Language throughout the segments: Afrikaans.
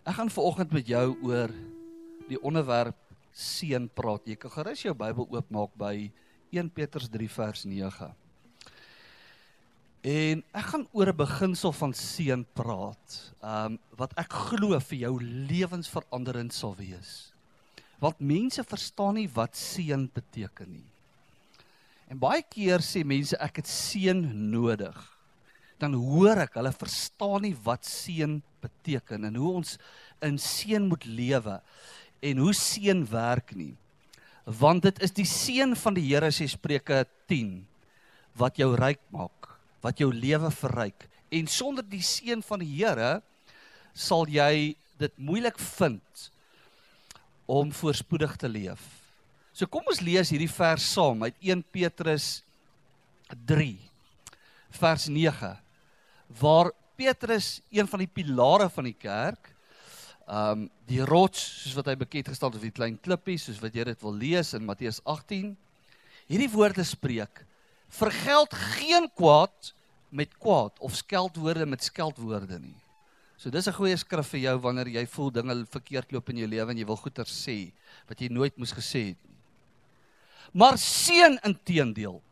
Ek gaan vanoggend met jou oor die onderwerp seën praat. Jy kan gerus jou Bybel oopmaak by 1 Petrus 3 vers 9. En ek gaan oor 'n beginsel van seën praat, wat ek glo vir jou lewensveranderend sal wees. Want mense verstaan nie wat seën beteken nie. En baie keer sê mense, ek het seën nodig. Dan hoor ek, hulle verstaan nie wat seën beteken en hoe ons in seën moet lewe en hoe seën werk nie. Want dit is die seën van die Here, sê Spreuke 10, wat jou ryk maak, wat jou lewe verryk. En sonder die seën van die Here sal jy dit moeilik vind om voorspoedig te leef. So kom ons lees hierdie vers saam uit 1 Petrus 3, vers 9, waar Petrus, een van die pilare van die kerk, die rots, soos wat hy bekend gestel het, of die klein klippie, soos wat jy dit wil lees in Matteus 18, hierdie woorde spreek, vergeld geen kwaad met kwaad, of skeldwoorde met skeldwoorde nie. So dis 'n goeie skrif vir jou, wanneer jy voel dinge verkeerd loop in jou lewe, en jy wil goeie sê, wat jy nooit moes gesê het nie. Maar seën inteendeel,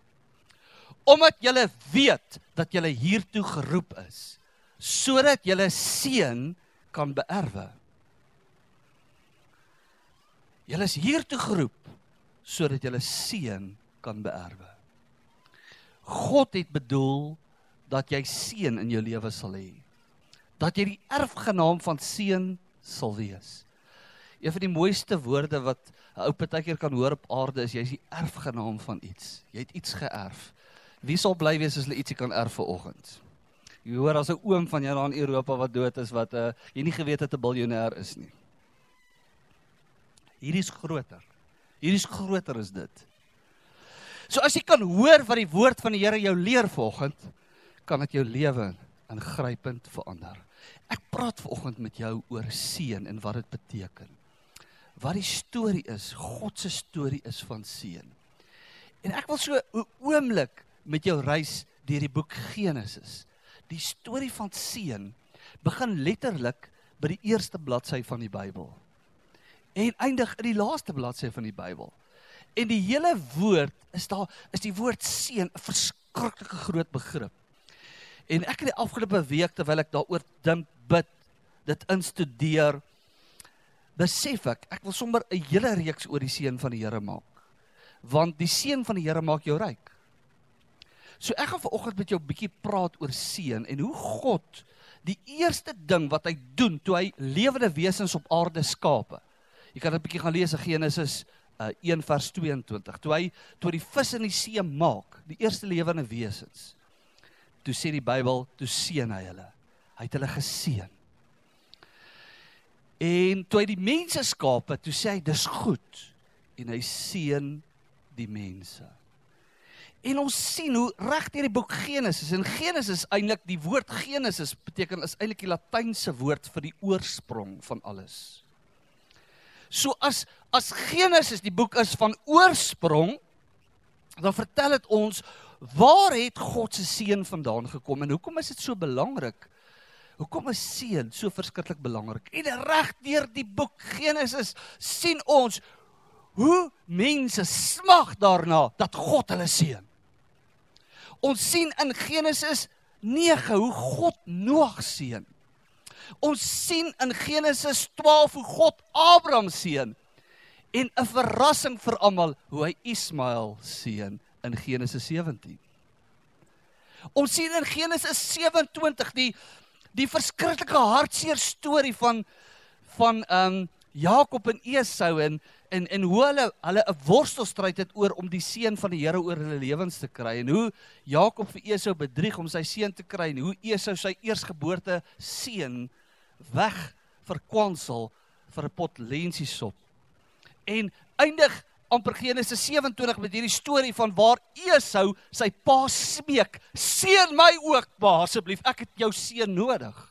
omdat julle weet, dat julle hiertoe geroep is, sodat julle seën kan beerwe. Julle is hiertoe geroep, sodat julle seën kan beerwe. God het bedoel, dat jy seën in jou lewe sal hê. Dat jy die erfgenaam van seën sal wees. Een van die mooiste woorde wat 'n ou partykeer kan hoor op aarde is, jy is die erfgenaam van iets. Jy het iets geërf. Wie sal bly wees as hulle ietsie kan erf vanoggend? Jy hoor as 'n oom van jou daar in Europa wat dood is, wat jy nie geweet het 'n biljoenêr is nie. Hierdie is groter. Hierdie is groter as dit. So as jy kan hoor wat die woord van die Here jou leer vanoggend, kan dit jou lewe ingrypend verander. Ek praat vanoggend met jou oor seën en wat dit beteken. Wat die storie is, God se storie is van seën. En ek wil so 'n oomblik met jou reis deur die boek Genesis. Die storie van seën begin letterlik by die eerste bladsy van die Bybel. En eindig in die laaste bladsy van die Bybel. En die hele woord is die woord seën, 'n verskriklike groot begrip. En ek het die afgelope week, terwyl ek daaroor dink, bid, dit instudeer, besef ek wil sommer 'n hele reeks oor die seën van die Here maak. Want die seën van die Here maak jou ryk. So ek gaan vanoggend met jou 'n bietjie praat oor seën en hoe God die eerste ding wat hy doen toe hy lewende wesens op aarde skape. Jy kan dit 'n bietjie gaan lees in Genesis 1 vers 22. Toe hy die vis in die see maak, die eerste lewende wesens. Toe sê die Bybel, toe seën hy hulle. Hy het hulle geseën. En toe hy die mense skape, toe sê hy, dis goed. En hy seën die mense. En ons sien hoe reg deur die boek Genesis, en Genesis eintlik, die woord Genesis beteken, is eintlik die Latynse woord vir die oorsprong van alles. So as Genesis die boek is van oorsprong, dan vertel dit ons, waar het God se seën vandaan gekom, en hoekom is dit so belangrik? Hoekom is seën so verskriklik belangrik? En reg deur die boek Genesis sien ons, hoe mense smag daarna, dat God hulle seën. Ons sien in Genesis 9, hoe God Noag seën. Ons sien in Genesis 12, hoe God Abraham seën. En 'n verrassing vir almal, hoe hy Ismael seën in Genesis 17. Ons sien in Genesis 27 die verskriklike hartseer storie van Jakob en Esau en hoe hulle 'n worstelstryd het om die seën van die Here oor hulle lewens te kry, en hoe Jakob vir Esau bedrieg om sy seun te kry, en hoe Esau sy eersgeboorte seun weg verkwansel vir 'n pot lensiesop. En eindig amper Genesis 27 met hierdie storie van waar Esau sy pa smeek, seën my ook pa asseblief, ek het jou seën nodig.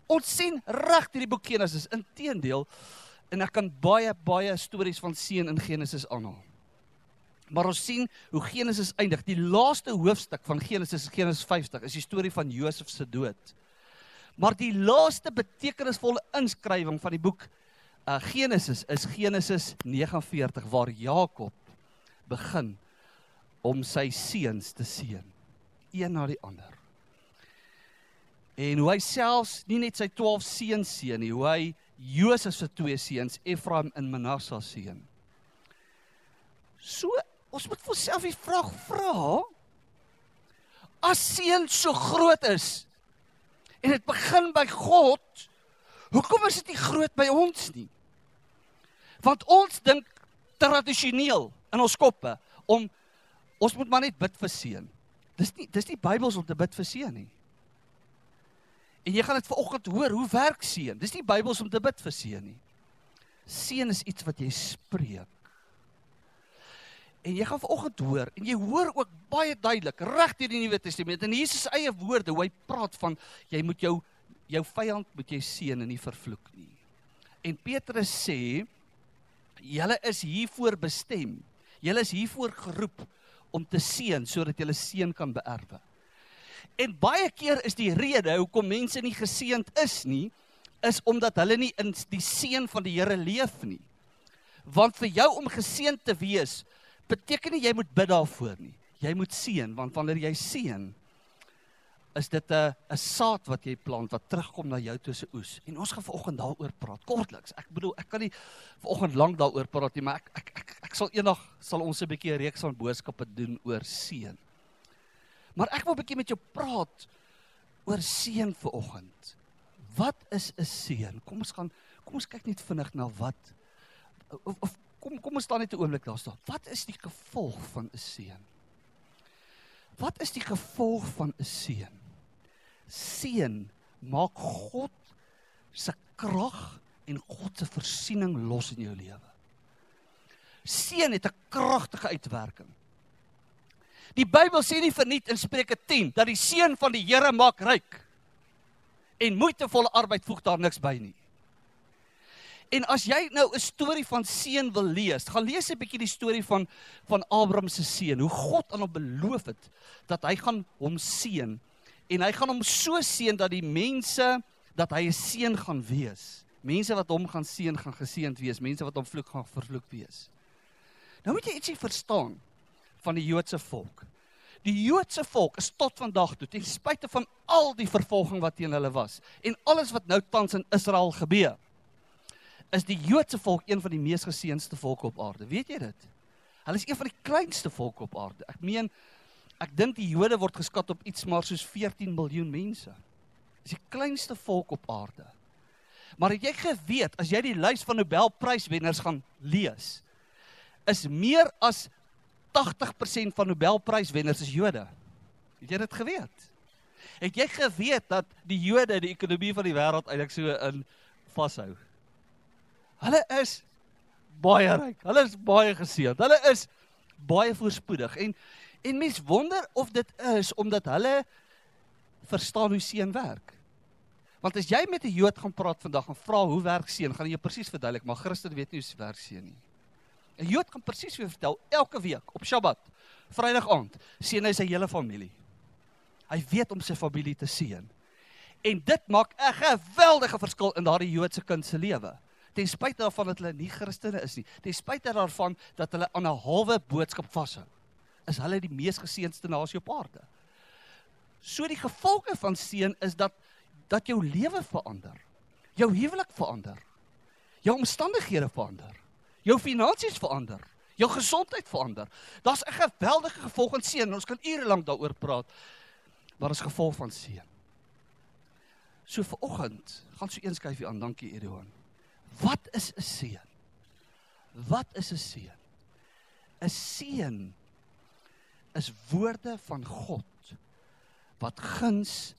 Ons sien reg deur die boek Genesis, inteendeel, en ek kan baie stories van seën in Genesis aanhaal. Maar ons sien hoe Genesis eindig. Die laaste hoofstuk van Genesis 50, is die storie van Josef se dood. Maar die laaste betekenisvolle inskrywing van die boek Genesis is Genesis 49, waar Jakob begin om sy seuns te seën, een na die ander. En hoe hy selfs nie net sy 12 seuns seën nie, hoe hy Josef se 2 seuns, Efraim en Manasseh seën. So, ons moet vir onsself die vraag vra, as seën so groot is, en dit begin by God, hoekom is dit nie groot by ons nie? Want ons dink tradisioneel in ons koppe, ons moet maar net bid vir seën. Dis nie Bybels om te bid vir seën nie. En jy gaan dit vanoggend hoor, hoe werk seën? Dis nie Bybels om te bid vir seën nie. Seën is iets wat jy spreek. En jy gaan vanoggend hoor, en jy hoor ook baie duidelik, reg deur die Nuwe Testament, en Jesus eie woorde, hoe hy praat van, jy moet jou vyand moet jy seën en nie vervloek nie. En Petrus sê, julle is hiervoor bestem, julle is hiervoor geroep, om te seën, sodat julle seën kan beerwe. En baie keer is die rede, hoekom mense nie geseënd is nie, is omdat hulle nie in die seën van die Here leef nie. Want vir jou om geseënd te wees, beteken nie jy moet bid daarvoor nie. Jy moet seën, want wanneer jy seën, is dit 'n saad wat jy plant, wat terugkom na jou toe se oes. En ons gaan vanoggend daaroor praat, kortliks. Ek bedoel, ek kan nie vanoggend lank daaroor praat nie, maar ek sal eendag, sal ons 'n bietjie 'n reeks van boodskappe doen oor seën. Maar ek wil 'n bietjie met jou praat oor seën vanoggend. Wat is 'n seën? Kom ons kyk net vinnig na wat, of kom ons staan net 'n oomblik daar staan. Wat is die gevolg van 'n seën? Wat is die gevolg van 'n seën? Seën maak God se krag en God se voorsiening los in jou lewe. Seën het 'n kragtige uitwerking. Die Bybel sê nie verniet in Spreuke 10, dat die seën van die Here maak ryk, en moeitevolle arbeid voeg daar niks by nie. En as jy nou 'n storie van seën wil lees, gaan lees 'n bietjie die storie van Abraham se seën, hoe God aan hom beloof het, dat hy gaan hom seën, en hy gaan hom so seën, dat die mense, dat hy 'n seën gaan wees. Mense wat hom gaan seën, gaan geseënd wees, mense wat hom vloek, gaan vervloek wees. Nou moet jy ietsie verstaan, van die Joodse volk. Die Joodse volk is tot vandag toe, ten spyte van al die vervolging wat teen hulle was, en alles wat nou tans in Israel gebeur, is die Joodse volk een van die mees geseënste volke op aarde. Weet jy dit? Hulle is een van die kleinste volke op aarde. Ek dink die Jode word geskat op iets maar soos 14 miljoen mense. Dis die kleinste volk op aarde. Maar het jy geweet, as jy die lys van Nobelpryswenners gaan lees, is meer as 80% van Nobelpryswenners is Jode. Het jy dit geweet? Het jy geweet dat die Jode die ekonomie van die wêreld eintlik so in vashou? Hulle is baie ryk, hulle is baie geseënd, hulle is baie voorspoedig. En mens wonder of dit is omdat hulle verstaan hoe seën werk. Want as jy met 'n Jood gaan praat vandag en vra hoe werk seën, gaan hy jou presies verduidelik, maar Christen weet nie hoe werk seën nie. 'n Jood kan presies weer vertel, elke week, op Shabbat, Vrydag aand, seën hy sy hele familie. Hy weet om sy familie te seën. En dit maak 'n geweldige verskil in daardie Joodse kind se lewe. Ten spyte daarvan dat hulle nie Christene is nie, ten spyte daarvan dat hulle aan 'n halwe boodskap vashou, is hulle die mees geseëndste nasie op aarde. So die gevolge van seën is dat jou lewe verander, jou huwelik verander, jou omstandighede verander, jou finansies verander, jou gesondheid verander. Daar's 'n geweldige gevolg van seën, en ons kan ure lank daaroor praat, maar is gevolg van seën. So vanoggend, gaan so een skyfie aan, dankie Edouan. Wat is 'n seën? Wat is 'n seën? 'n Seën is woorde van God, wat guns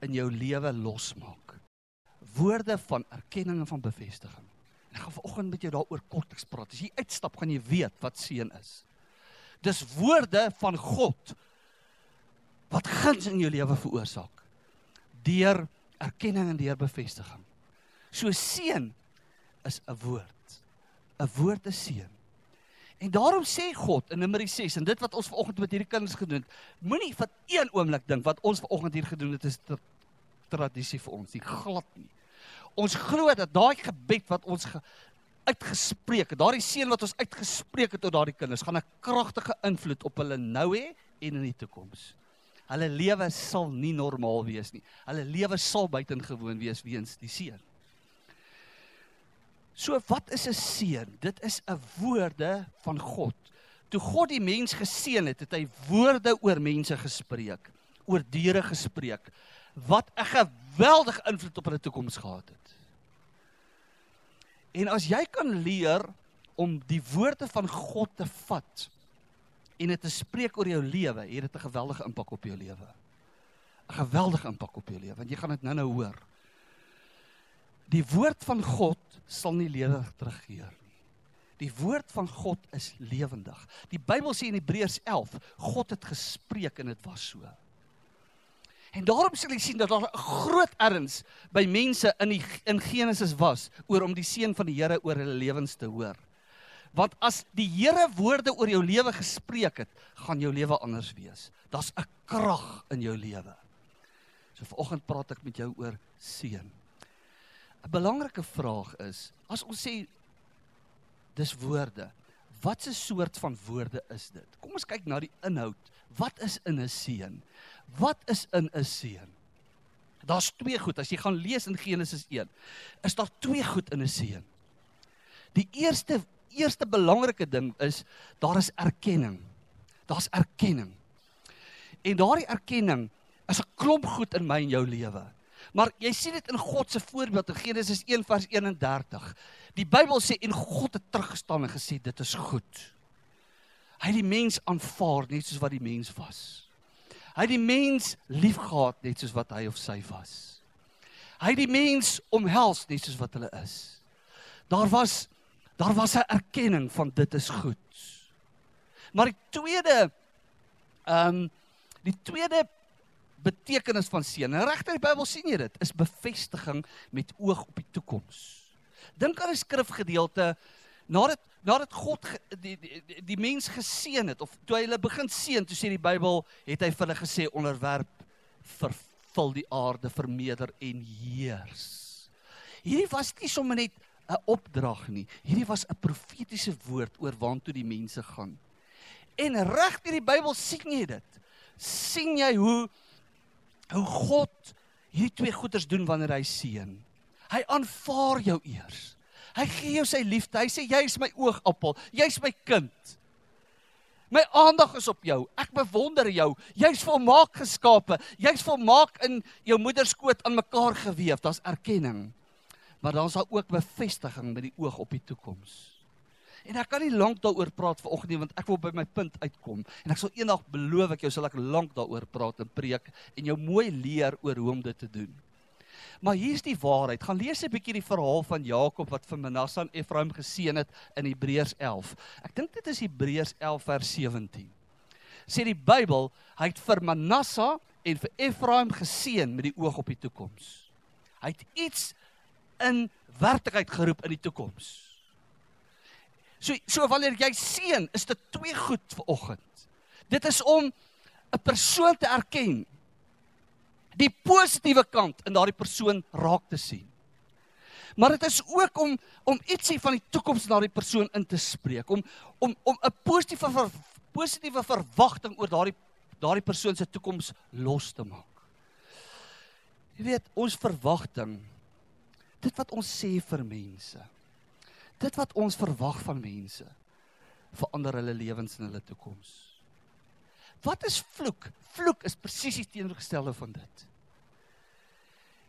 in jou lewe losmaak. Woorde van erkenning en van bevestiging. En ek gaan vanoggend met jou daaroor kortliks praat. As jy uitstap, gaan jy weet wat seën is. Dis woorde van God, wat guns in jou lewe veroorsaak, deur erkenning en deur bevestiging. So seën is 'n woord is seën. En daarom sê God in Numeri 6, en dit wat ons vanoggend met hierdie kinders gedoen het, moenie vir een oomblik dink wat ons vanoggend hier gedoen het, is tradisie vir ons nie, glad nie. Ons glo dat daai gebed wat ons uitgespreek het, daardie seën wat ons uitgespreek het tot daardie kinders, gaan 'n kragtige invloed op hulle nou hê en in die toekoms. Hulle lewe sal nie normaal wees nie. Hulle lewe sal buitengewoon wees weens die seën. So wat is 'n seën? Dit is 'n woorde van God. Toe God die mens geseën het, het hy woorde oor mense gespreek, oor diere gespreek, wat 'n geweldige invloed op hulle toekoms gehad het. En as jy kan leer om die woorde van God te vat en dit te spreek oor jou lewe, het dit 'n geweldige impak op jou lewe. 'n Geweldige impak op jou lewe, want jy gaan dit nou hoor. Die woord van God sal nie lewe terugkeer nie. Die woord van God is lewendig. Die Bybel sê in Hebreërs 11, God het gespreek en dit was so. En daarom sal jy sien dat daar 'n groot erns by mense in Genesis was, oor om die seën van die Here oor hulle lewens te hoor. Want as die Here woorde oor jou lewe gespreek het, gaan jou lewe anders wees. Daar's 'n krag in jou lewe. So vanoggend praat ek met jou oor seën. 'n Belangrike vraag is, as ons sê, dis woorde, wat 'n soort van woorde is dit? Kom ons kyk na die inhoud. Wat is in 'n seën? Wat is in 'n seën? Daar's twee goed, as jy gaan lees in Genesis 1, is daar twee goed in 'n seën. Die eerste belangrike ding is, daar is erkenning. Daar's erkenning. En daardie erkenning is 'n klomp goed in my en jou lewe. Maar jy sien dit in God se voorbeeld in Genesis 1 vers 31. Die Bybel sê, en God het teruggestaan en gesê, dit is goed. Hy het die mens aanvaar net soos wat die mens was. Hy het die mens liefgehad net soos wat hy of sy was. Hy het die mens omhels net soos wat hulle is. Daar was 'n erkenning van dit is goed. Maar die tweede betekenis van seën, en regtig die Bybel sien jy dit, is bevestiging met oog op die toekoms. Dink aan 'n skrifgedeelte, nadat God die mens geseën het, of toe hy hulle begin seën, toe sê die Bybel, het hy vir hulle gesê, onderwerp, vervul die aarde, vermeerder en heers. Hierdie was nie sommer net 'n opdrag nie, hierdie was 'n profetiese woord oor waartoe die mense gaan. En reg in die Bybel sien jy dit. Sien jy hoe God hierdie twee goeders doen wanneer hy seën. Hy aanvaar jou eers. Hy gee jou sy liefde. Hy sê, jy is my oogappel, jy is my kind. My aandag is op jou. Ek bewonder jou. Jy's volmaak geskape. Jy's volmaak in jou moeder skoot aan mekaar geweef. Daar's erkenning. Maar dan is daar ook bevestiging met die oog op die toekoms. En ek kan nie lank daaroor praat vanoggend nie, want ek wil by my punt uitkom. En ek sal eendag, beloof ek jou, sal ek lank daaroor praat en preek en jou mooi leer oor hoe om dit te doen. Maar hier is die waarheid. Gaan lees 'n bietjie die verhaal van Jakob wat vir Manasse en Efraim geseën het in Hebreërs 11. Ek dink dit is Hebreërs 11 vers 17. Sê die Bybel, hy het vir Manasse en vir Efraim geseën met die oog op die toekoms. Hy het iets in werklikheid geroep in die toekoms. So wanneer jy seën, is dit twee goed vanoggend. Dit is om 'n persoon te erken, die positiewe kant in daardie persoon raak te sien. Maar dit is ook om ietsie van die toekoms na die persoon in te spreek, om 'n positiewe verwagting oor daardie persoon se toekoms los te maak. Jy weet, ons verwagting, dit wat ons sê vir mense, dit wat ons verwag van mense, verander hulle lewens en hulle toekoms. Wat is vloek? Vloek is presies die teenoorgestelde van dit.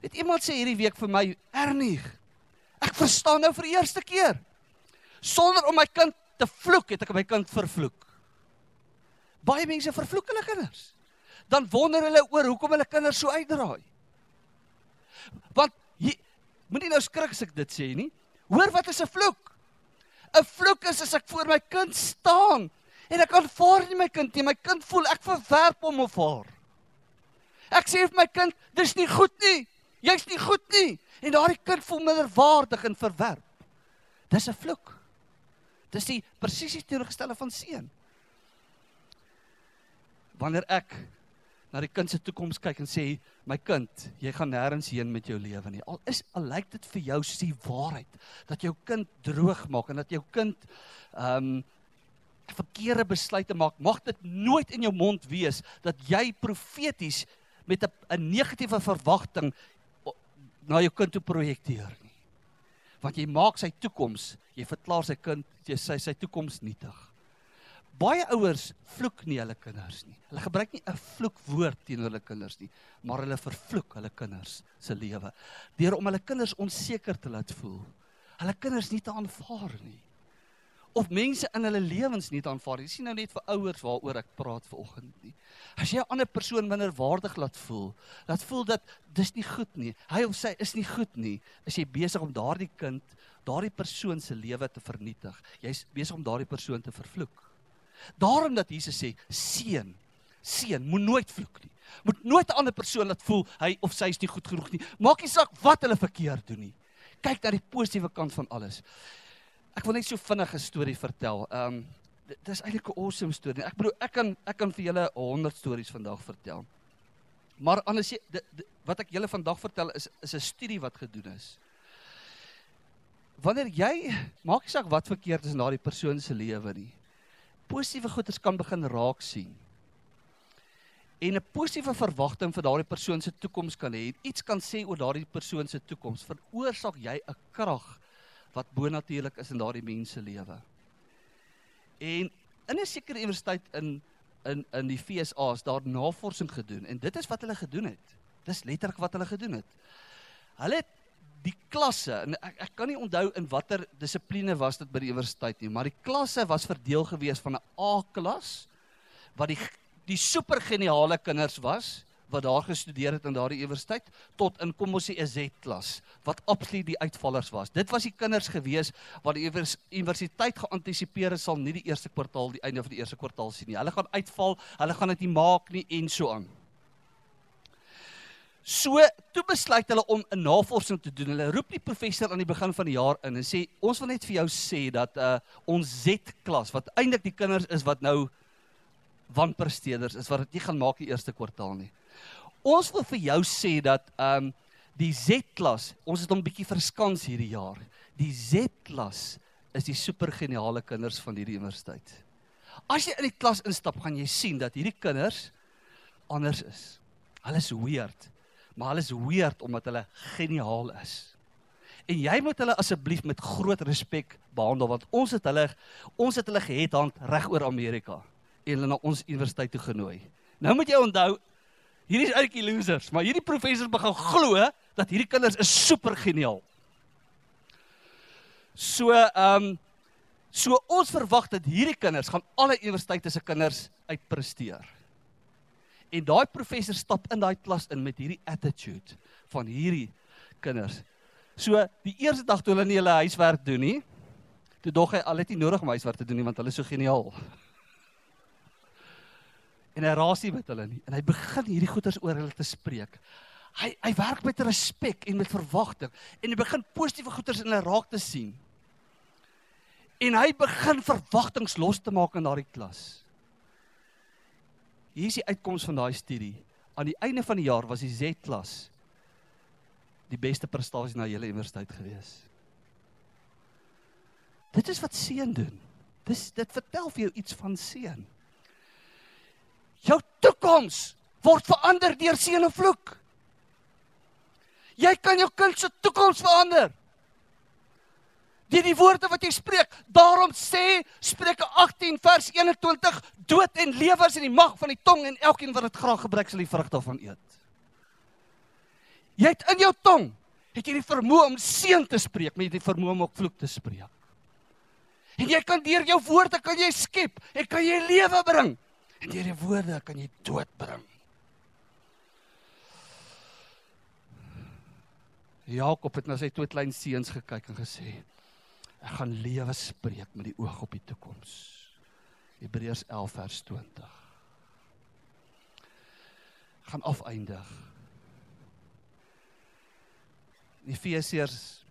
Weet, iemand sê hierdie week vir my, Ernie, ek verstaan nou vir die eerste keer. Sonder om my kind te vloek, het ek my kind vervloek. Baie mense vervloek hulle kinders. Dan wonder hulle oor hoekom hulle kinders so uitdraai. Want, moet nie nou skrik as ek dit sê nie. Hoor, wat is 'n vloek? 'n Vloek is as ek voor my kind staan en ek aanvaar nie my kind nie. My kind voel ek verwerp hom of haar. Ek sê vir my kind, dis nie goed nie. Jy's nie goed nie. En daardie kind voel minderwaardig en verwerp. Dis 'n vloek. Dis die presies teenoorgestelde van seën. Wanneer ek na die kind se toekoms kyk en sê, my kind, jy gaan nêrens heen met jou lewe nie. Al lyk dit vir jou soos die waarheid, dat jou kind droog maak, en dat jou kind verkeerde besluite maak, mag dit nooit in jou mond wees, dat jy profeties met 'n negatiewe verwagting na jou kind toe projekteer nie. Want jy maak sy toekoms, jy verklaar sy kind, sy toekoms nietig. Baie ouers vloek nie hulle kinders nie. Hulle gebruik nie 'n vloekwoord teenoor hulle kinders nie, maar hulle vervloek hulle kinders se lewe, deur om hulle kinders onseker te laat voel, hulle kinders nie te aanvaar nie, of mense in hulle lewens nie te aanvaar nie. Dis nie nou net vir ouers waaroor ek praat vanoggend nie. As jy 'n ander persoon minderwaardig laat voel dat dis nie goed nie, hy of sy is nie goed nie, is jy besig om daardie kind, daardie persoon se lewe te vernietig. Jy's besig om daardie persoon te vervloek. Daarom dat Jesus sê, seën, moet nooit vloek nie. Moet nooit 'n ander persoon laat voel, hy of sy is nie goed genoeg nie. Maak nie saak wat hulle verkeerd doen nie. Kyk na die positiewe kant van alles. Ek wil net so vinnig 'n storie vertel. Dit is eintlik 'n awesome storie. Ek bedoel, ek kan vir julle 100 stories vandag vertel. Maar anders, wat ek julle vandag vertel is 'n studie wat gedoen is. Wanneer jy, maak nie saak wat verkeerd is in daardie persoon se lewe nie, positiewe goeders kan begin raak sien. En 'n positiewe verwagting vir daardie persoon se toekoms kan hê, iets kan sê oor daardie persoon se toekoms, veroorsaak jy 'n krag wat bonatuurlik is in daardie mens se lewe. En in 'n sekere universiteit in die VSA is daar navorsing gedoen, en dit is wat hulle gedoen het. Dis letterlik wat hulle gedoen het. Hulle het die klasse, en ek kan nie onthou in watter dissipline was dit by die universiteit nie, maar die klasse was verdeel gewees van 'n A-klas, wat die supergeniale kinders was, wat daar gestudeer het in daardie universiteit, tot in, kom ons sê, 'n Z-klas, wat absoluut die uitvallers was. Dit was die kinders gewees, wat die universiteit geantisipeer het, sal nie die eerste kwartaal, die einde van die eerste kwartaal sien nie. Hulle gaan uitval, hulle gaan dit nie maak nie, en so aan. So, toe besluit hulle om 'n navorsing te doen. Hulle roep die professor aan die begin van die jaar in en sê, ons wil net vir jou sê dat ons Z-klas, wat eintlik die kinders is wat nou wanpresteerders is, wat dit nie gaan maak die eerste kwartaal nie. Ons wil vir jou sê dat die Z-klas, ons het hom bietjie verskans hierdie jaar. Die Z-klas is die supergeniale kinders van hierdie universiteit. As jy in die klas instap, gaan jy sien dat hierdie kinders anders is. Hulle is weird, maar hulle is weird omdat hulle geniaal is. En jy moet hulle asseblief met groot respek behandel, want ons het hulle geheadhunt reg oor Amerika en hulle na ons universiteit toe genooi. Nou moet jy onthou, hierdie is eintlik die losers, maar hierdie professor begin glo dat hierdie kinders is super geniaal. So ons verwag dat hierdie kinders gaan alle universiteite se kinders uitpresteer. En daai professor stap in daai klas in met hierdie attitude van hierdie kinders. So die eerste dag toe hulle nie hulle huiswerk doen nie, toe dog hy al het nie nodig om huiswerk te doen nie, want hulle is so geniaal. En hy raas nie met hulle nie. En hy begin hierdie goeters oor hulle te spreek. Hy werk met respek en met verwagting. En hy begin positiewe goeters in hulle raak te sien. En hy begin verwagtings los te maak in daardie klas. Hier is die uitkoms van daai studie. Aan die einde van die jaar was die Z-klas die beste prestasie na hele universiteit gewees. Dit is wat seën doen. Dit vertel vir jou iets van seën. Jou toekoms word verander deur seën en vloek. Jy kan jou kind se toekoms verander. Deur die woorde wat jy spreek. Daarom sê Spreuke 18 vers 21, dood en lewe is in die mag van die tong en elkeen wat dit graag gebruik sal die vrug daarvan eet. Jy het in jou tong, het jy die vermoë om seën te spreek, maar jy het die vermoë om ook vloek te spreek. En jy kan deur jou woorde kan jy skep, en kan jy lewe bring. En deur die woorde kan jy dood bring. Jakob het na sy 2 klein seuns gekyk en gesê, ek gaan lewe spreek met die oog op die toekoms. Hebreërs 11 vers 20. Ek gaan afeindig. Die Efesiërs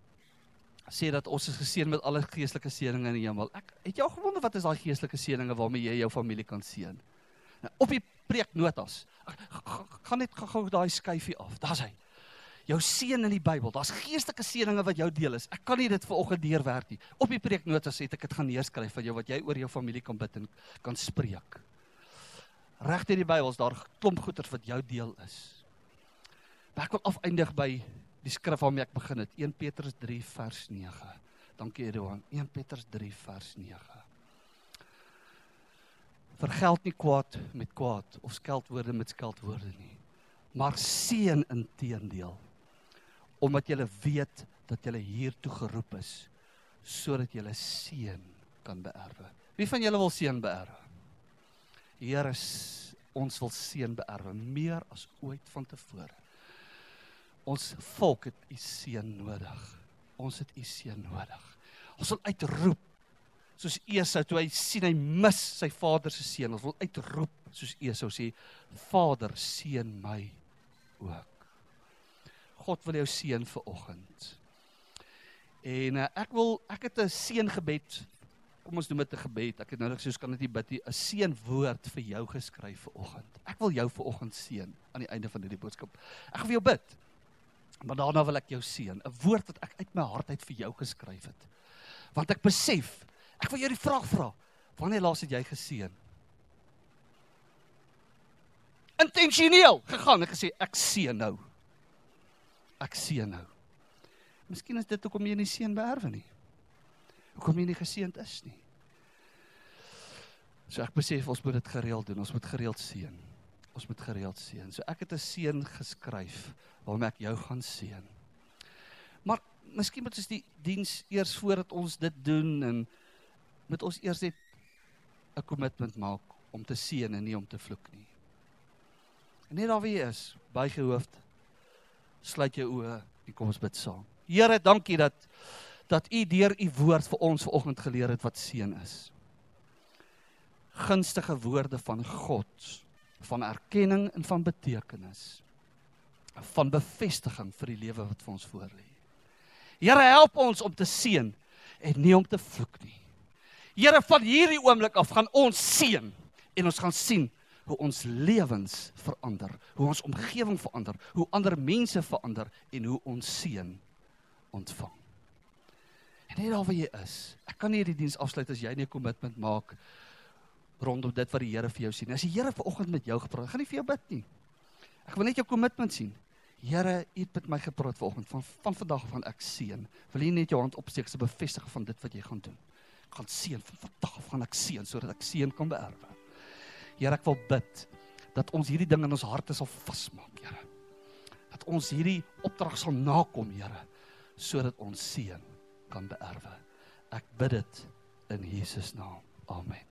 sê dat ons is geseën met alle geestelike seëninge in die hemel. Het jy al gewonder wat is daai geestelike seëninge waarmee jy jou familie kan seën? Nou, op die preeknotas. Gaan net gou daai skyfie af. Daar's hy. Jou seën in die Bybel. Daar's geestelike seëninge wat jou deel is. Ek kan nie dit vanoggend deurwerk nie. Op die preeknotas het ek dit gaan neerskryf van jou wat jy oor jou familie kan bid en kan spreek. Reg deur die Bybel is daar 'n klomp goeters wat jou deel is. Maar ek wil afeindig by die skrif waarmee ek begin het. 1 Petrus 3 vers 9. Dankie Edouan. 1 Petrus 3 vers 9. Vergeld nie kwaad met kwaad of skeldwoorde met skeldwoorde nie. Maar seën inteendeel. Omdat julle weet dat julle hiertoe geroep is, sodat julle seën kan beerwe. Wie van julle wil seën beerwe? Here, ons wil seën beerwe, meer as ooit van tevore. Ons volk het u seën nodig. Ons het u seën nodig. Ons wil uitroep, soos Esau, toe hy sien hy mis sy vader se seën. Ons wil uitroep, soos Esau sê, Vader, seën my ook. God wil jou seën vanoggend. En ek het 'n seëngebed, kom ons noem dit 'n gebed, ek het nou soos kan dit nie bid nie, 'n seënwoord vir jou geskryf vanoggend. Ek wil jou vanoggend seën aan die einde van hierdie boodskap. Ek gaan vir jou bid, maar daarna wil ek jou seën, 'n woord wat ek uit my hart uit vir jou geskryf het. Want ek besef, ek wil jou die vraag vra, wanneer laas het jy geseën? Intentioneel gegaan en gesê, ek seën nou. Ek seën nou. Miskien is dit hoekom jy nie seën beerwe nie. Hoekom jy nie geseënd is nie. So ek besef, ons moet dit gereeld doen, ons moet gereeld seën. Ons moet gereeld seën. So ek het 'n seën geskryf, waarmee ek jou gaan seën. Maar miskien moet ons die diens eers voordat ons dit doen, en moet ons eers net 'n commitment maak om te seën en nie om te vloek nie. En net daar wie jy is, buig jou hoofd, sluit jou oë en kom ons bid saam. Here, dankie dat u deur u woord vir ons vanoggend geleer het wat seën is. Gunstige woorde van God, van erkenning en van betekenis, van bevestiging vir die lewe wat vir ons voorlê. Here, help ons om te seën en nie om te vloek nie. Here, van hierdie oomblik af gaan ons seën en ons gaan sien hoe ons lewens verander, hoe ons omgewing verander, hoe ander mense verander en hoe ons seën ontvang. En net daar waar jy is, ek kan nie die diens afsluit as jy nie 'n commitment maak rondom dit wat die Here vir jou sien. As die Here vanoggend met jou gepraat, gaan nie vir jou bid nie. Ek wil net jou commitment sien. Here, u het met my gepraat vanoggend, van vandag af gaan ek seën. Wil jy net jou hand opsteek as 'n bevestiging van dit wat jy gaan doen? Ek gaan seën, van vandag af gaan ek seën, sodat ek seën kan beerwe. Here, ek wil bid, dat ons hierdie ding in ons harte sal vasmaak, Here. Dat ons hierdie opdrag sal nakom, Here, sodat ons seën kan beerwe. Ek bid dit in Jesus naam. Amen.